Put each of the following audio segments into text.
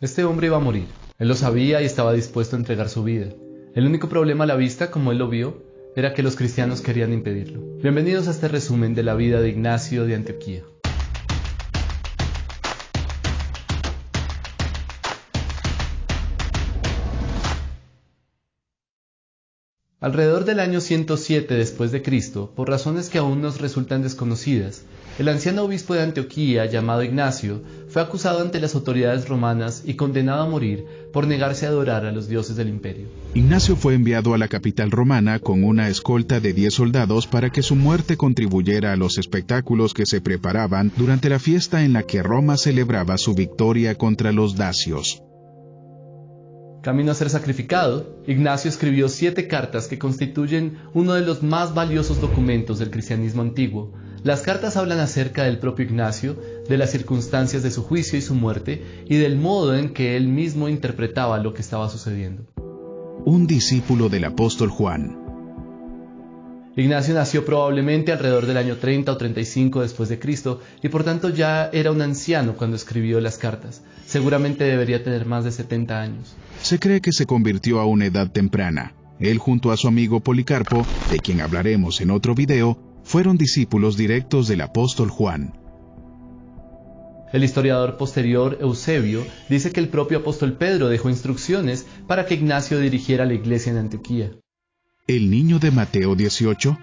Este hombre iba a morir. Él lo sabía y estaba dispuesto a entregar su vida. El único problema a la vista, como él lo vio, era que los cristianos querían impedirlo. Bienvenidos a este resumen de la vida de Ignacio de Antioquía. Alrededor del año 107 después de Cristo, por razones que aún nos resultan desconocidas, el anciano obispo de Antioquía, llamado Ignacio, fue acusado ante las autoridades romanas y condenado a morir por negarse a adorar a los dioses del imperio. Ignacio fue enviado a la capital romana con una escolta de 10 soldados para que su muerte contribuyera a los espectáculos que se preparaban durante la fiesta en la que Roma celebraba su victoria contra los dacios. Camino a ser sacrificado, Ignacio escribió 7 cartas que constituyen uno de los más valiosos documentos del cristianismo antiguo. Las cartas hablan acerca del propio Ignacio, de las circunstancias de su juicio y su muerte, y del modo en que él mismo interpretaba lo que estaba sucediendo. Un discípulo del apóstol Juan. Ignacio nació probablemente alrededor del año 30 o 35 después de Cristo y por tanto ya era un anciano cuando escribió las cartas. Seguramente debería tener más de 70 años. Se cree que se convirtió a una edad temprana. Él junto a su amigo Policarpo, de quien hablaremos en otro video, fueron discípulos directos del apóstol Juan. El historiador posterior Eusebio dice que el propio apóstol Pedro dejó instrucciones para que Ignacio dirigiera la iglesia en Antioquía. ¿El niño de Mateo 18?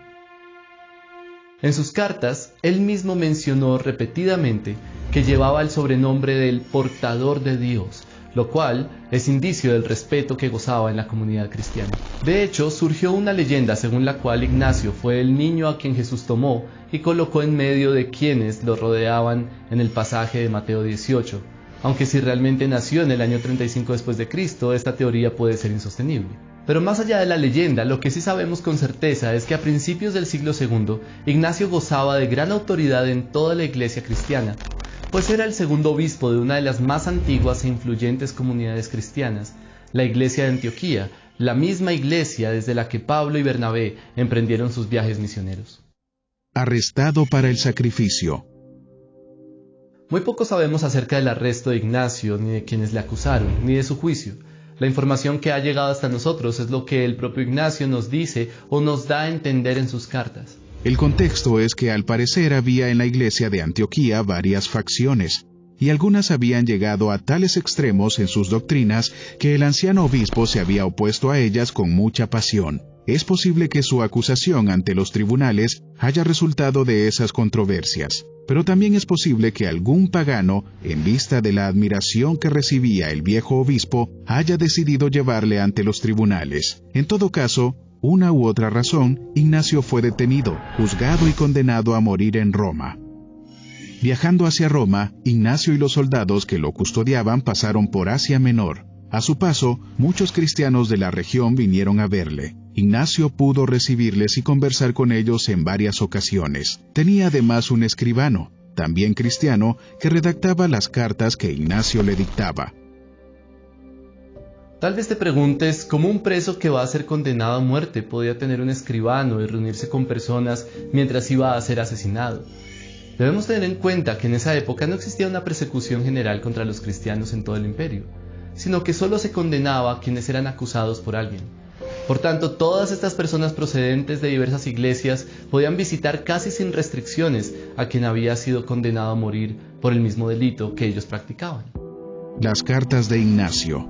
En sus cartas, él mismo mencionó repetidamente que llevaba el sobrenombre del portador de Dios, lo cual es indicio del respeto que gozaba en la comunidad cristiana. De hecho, surgió una leyenda según la cual Ignacio fue el niño a quien Jesús tomó y colocó en medio de quienes lo rodeaban en el pasaje de Mateo 18, aunque si realmente nació en el año 35 después de Cristo, esta teoría puede ser insostenible. Pero más allá de la leyenda, lo que sí sabemos con certeza es que a principios del siglo II, Ignacio gozaba de gran autoridad en toda la iglesia cristiana, pues era el segundo obispo de una de las más antiguas e influyentes comunidades cristianas, la iglesia de Antioquía, la misma iglesia desde la que Pablo y Bernabé emprendieron sus viajes misioneros. Arrestado para el sacrificio. Muy poco sabemos acerca del arresto de Ignacio, ni de quienes le acusaron, ni de su juicio. La información que ha llegado hasta nosotros es lo que el propio Ignacio nos dice o nos da a entender en sus cartas. El contexto es que al parecer había en la iglesia de Antioquía varias facciones, y algunas habían llegado a tales extremos en sus doctrinas que el anciano obispo se había opuesto a ellas con mucha pasión. Es posible que su acusación ante los tribunales haya resultado de esas controversias, pero también es posible que algún pagano, en vista de la admiración que recibía el viejo obispo, haya decidido llevarle ante los tribunales. En todo caso, una u otra razón, Ignacio fue detenido, juzgado y condenado a morir en Roma. Viajando hacia Roma, Ignacio y los soldados que lo custodiaban pasaron por Asia Menor. A su paso, muchos cristianos de la región vinieron a verle. Ignacio pudo recibirles y conversar con ellos en varias ocasiones. Tenía además un escribano, también cristiano, que redactaba las cartas que Ignacio le dictaba. Tal vez te preguntes cómo un preso que va a ser condenado a muerte podía tener un escribano y reunirse con personas mientras iba a ser asesinado. Debemos tener en cuenta que en esa época no existía una persecución general contra los cristianos en todo el imperio, sino que solo se condenaba a quienes eran acusados por alguien. Por tanto, todas estas personas procedentes de diversas iglesias podían visitar casi sin restricciones a quien había sido condenado a morir por el mismo delito que ellos practicaban. Las cartas de Ignacio.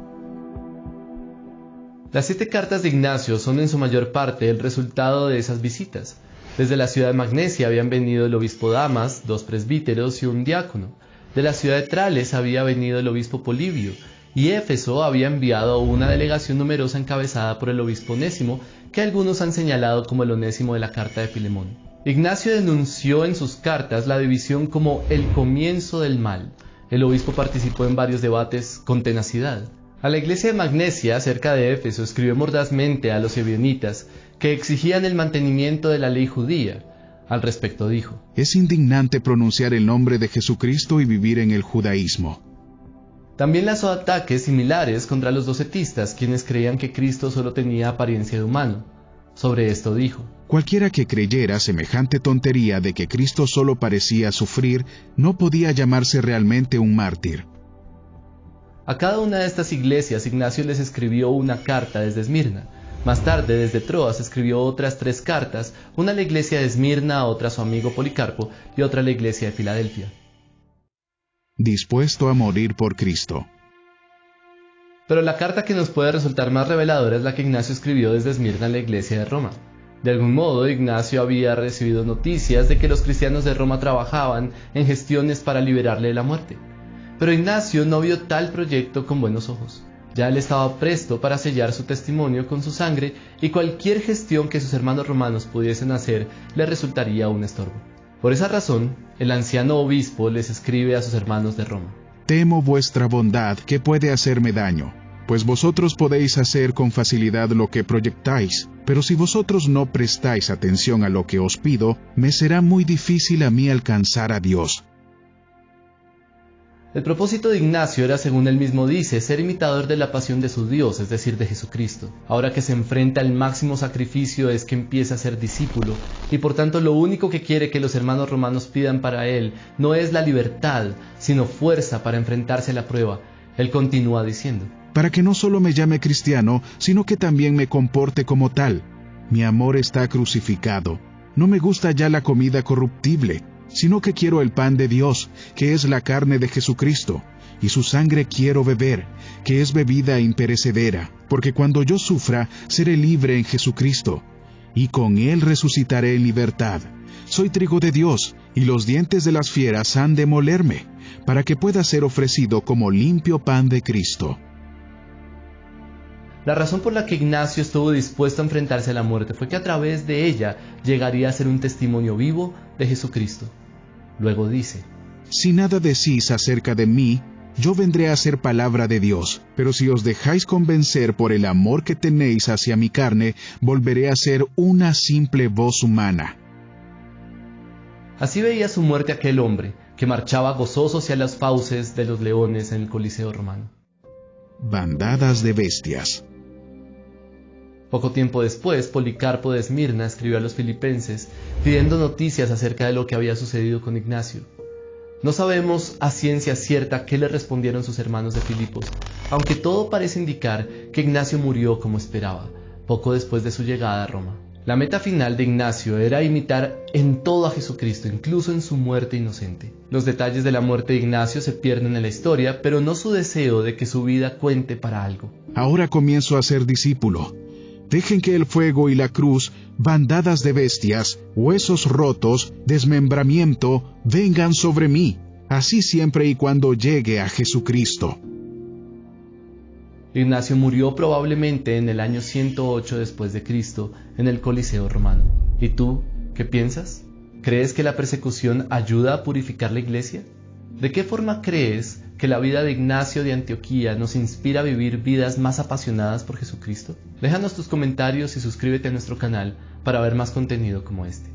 Las 7 cartas de Ignacio son en su mayor parte el resultado de esas visitas. Desde la ciudad de Magnesia habían venido el obispo Damas, 2 presbíteros y un diácono. De la ciudad de Trales había venido el obispo Polibio, y Éfeso había enviado una delegación numerosa encabezada por el obispo Onésimo, que algunos han señalado como el Onésimo de la carta de Filemón. Ignacio denunció en sus cartas la división como el comienzo del mal. El obispo participó en varios debates con tenacidad. A la iglesia de Magnesia, cerca de Éfeso, escribió mordazmente a los ebionitas, que exigían el mantenimiento de la ley judía. Al respecto dijo: Es indignante pronunciar el nombre de Jesucristo y vivir en el judaísmo. También lanzó ataques similares contra los docetistas, quienes creían que Cristo solo tenía apariencia de humano. Sobre esto dijo: Cualquiera que creyera semejante tontería de que Cristo solo parecía sufrir, no podía llamarse realmente un mártir. A cada una de estas iglesias Ignacio les escribió una carta desde Esmirna. Más tarde, desde Troas, escribió otras 3 cartas, una a la iglesia de Esmirna, otra a su amigo Policarpo y otra a la iglesia de Filadelfia. Dispuesto a morir por Cristo. Pero la carta que nos puede resultar más reveladora es la que Ignacio escribió desde Esmirna a la iglesia de Roma. De algún modo, Ignacio había recibido noticias de que los cristianos de Roma trabajaban en gestiones para liberarle de la muerte. Pero Ignacio no vio tal proyecto con buenos ojos. Ya él estaba presto para sellar su testimonio con su sangre y cualquier gestión que sus hermanos romanos pudiesen hacer le resultaría un estorbo. Por esa razón, el anciano obispo les escribe a sus hermanos de Roma: Temo vuestra bondad, que puede hacerme daño, pues vosotros podéis hacer con facilidad lo que proyectáis, pero si vosotros no prestáis atención a lo que os pido, me será muy difícil a mí alcanzar a Dios. El propósito de Ignacio era, según él mismo dice, ser imitador de la pasión de su Dios, es decir, de Jesucristo. Ahora que se enfrenta al máximo sacrificio es que empieza a ser discípulo, y por tanto lo único que quiere que los hermanos romanos pidan para él no es la libertad, sino fuerza para enfrentarse a la prueba. Él continúa diciendo: para que no solo me llame cristiano, sino que también me comporte como tal. Mi amor está crucificado. No me gusta ya la comida corruptible, sino que quiero el pan de Dios, que es la carne de Jesucristo, y su sangre quiero beber, que es bebida imperecedera, porque cuando yo sufra, seré libre en Jesucristo, y con Él resucitaré en libertad. Soy trigo de Dios, y los dientes de las fieras han de molerme, para que pueda ser ofrecido como limpio pan de Cristo. La razón por la que Ignacio estuvo dispuesto a enfrentarse a la muerte fue que a través de ella llegaría a ser un testimonio vivo de Jesucristo. Luego dice: si nada decís acerca de mí, yo vendré a ser palabra de Dios, pero si os dejáis convencer por el amor que tenéis hacia mi carne, volveré a ser una simple voz humana. Así veía su muerte aquel hombre, que marchaba gozoso hacia las fauces de los leones en el Coliseo romano. Bandadas de bestias. Poco tiempo después, Policarpo de Esmirna escribió a los filipenses pidiendo noticias acerca de lo que había sucedido con Ignacio. No sabemos a ciencia cierta qué le respondieron sus hermanos de Filipos, aunque todo parece indicar que Ignacio murió como esperaba, poco después de su llegada a Roma. La meta final de Ignacio era imitar en todo a Jesucristo, incluso en su muerte inocente. Los detalles de la muerte de Ignacio se pierden en la historia, pero no su deseo de que su vida cuente para algo. Ahora comienzo a ser discípulo. Dejen que el fuego y la cruz, bandadas de bestias, huesos rotos, desmembramiento, vengan sobre mí, así siempre y cuando llegue a Jesucristo. Ignacio murió probablemente en el año 108 después de Cristo, en el Coliseo romano. ¿Y tú, qué piensas? ¿Crees que la persecución ayuda a purificar la iglesia? ¿De qué forma crees que la vida de Ignacio de Antioquía nos inspira a vivir vidas más apasionadas por Jesucristo? Déjanos tus comentarios y suscríbete a nuestro canal para ver más contenido como este.